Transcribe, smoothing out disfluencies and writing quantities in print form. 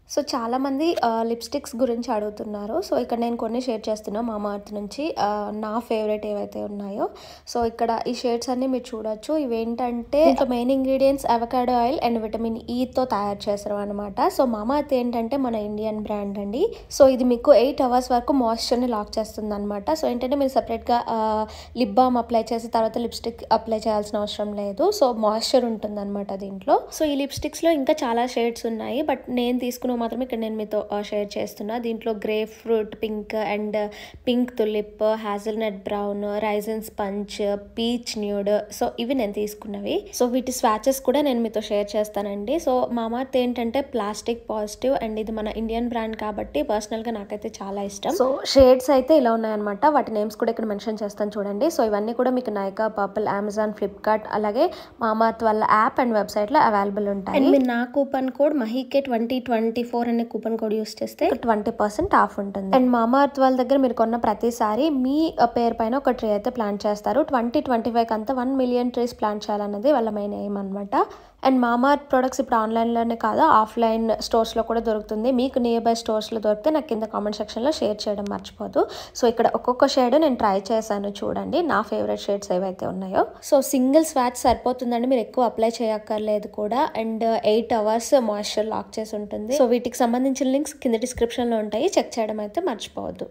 So చాలామంది lipsticks గురించి అడుగుతున్నారు. సో ఇక్కడ నేను కొన్ని షేర్ చేస్తున్నా మామాఎర్త్ నుంచి. నా ఫేవరెట్ ఏవైతే ఉన్నాయో. సో ఇక్కడ ఈ షేడ్స్ అన్నీ మీరు చూడొచ్చు. ఇవేంటంటే దీంట్లో main ingredients avocado oil and vitamin ఈతో తయారు చేశారనమాట. సో మామాఎర్త్ ఏంటంటే మన ఇండియన్ బ్రాండ్ అండి. సో ఇది మీకు 8 అవర్స్ వరకు మాయిశ్చర్‌ని లాక్ చేస్తుందనమాట. సో ఏంటంటే మీరు సెపరేట్‌గా లిప్ బామ్ అప్లై చేసి తర్వాత లిప్‌స్టిక్ అప్లై చేయాల్సిన అవసరం లేదు. సో మాయిశ్చర్ ఉంటుందనమాట దీంట్లో. సో ఈ లిప్‌స్టిక్స్‌లో ఇంకా చాలా షేడ్స్ ఉన్నాయి. బట్ నేను తీసుకున్న మాత్రమే ఇక్కడ నేను మీతో షేర్ చేస్తున్నా. దీంట్లో grapefruit pink and pink tulip, hazelnut brown, raisin sponge, peach nude. So ఇవి నేను తీసుకున్నవి. సో వీటి స్వాచెస్ కూడా నేను మీతో షేర్ చేస్తానండి. సో మామాఎర్త్ ఏంటంటే ప్లాస్టిక్ పాజిటివ్ అండ్ ఇది మన ఇండియన్ బ్రాండ్ కాబట్టి పర్సనల్గా నాకైతే చాలా ఇష్టం. సో షేడ్స్ అయితే ఇలా ఉన్నాయన్నమాట. వాటి నేమ్స్ కూడా ఇక్కడ మెన్షన్ చేస్తాను చూడండి. సో ఇవన్నీ కూడా మీకు నైకా, పర్పుల్, అమెజాన్, ఫ్లిప్కార్ట్ అలాగే మామాఎర్త్ వాళ్ళ యాప్ అండ్ వెబ్సైట్లో అవైలబుల్ ఉంటాయి. అండ్ మీరు నా కూపన్ కోడ్ మహీకే 2024 అనే కూపన్ కోడ్ యూస్ చేస్తే 20% ఆఫ్ ఉంటుంది. అండ్ మామాఎర్త్ వాళ్ళ దగ్గర మీరు కొన్న ప్రతిసారి మీ పేరు పైన ఒక ట్రీ అయితే ప్లాంట్ చేస్తారు. 2025 అంతా 1 మిలియన్ ట్రీస్ ప్లాంట్ చేయాలన్నది వాళ్ళ మెయిన్ ఎయిమ్ అనమాట. అండ్ మామాఎర్త్ ప్రొడక్ట్స్ ఇప్పుడు ఆన్లైన్లోనే కాదు ఆఫ్లైన్ స్టోర్స్లో కూడా దొరుకుతుంది. మీకు నియర్ బై స్టోర్స్లో దొరికితే నాకు కింద కామెంట్ సెక్షన్లో షేర్ చేయడం మర్చిపోదు. సో ఇక్కడ ఒక్కొక్క షేడ్ నేను ట్రై చేశాను చూడండి. నా ఫేవరెట్ షేడ్స్ ఏవైతే ఉన్నాయో. సో సింగిల్ స్వాచ్ సరిపోతుందండి. మీరు ఎక్కువ అప్లై చేయక్కర్లేదు కూడా. అండ్ 8 అవర్స్ మాయిశ్చర్ లాక్ చేసి ఉంటుంది. సో వీటికి సంబంధించిన లింక్స్ కింద డిస్క్రిప్షన్లో ఉంటాయి. చెక్ చేయడం అయితే మర్చిపోవద్దు.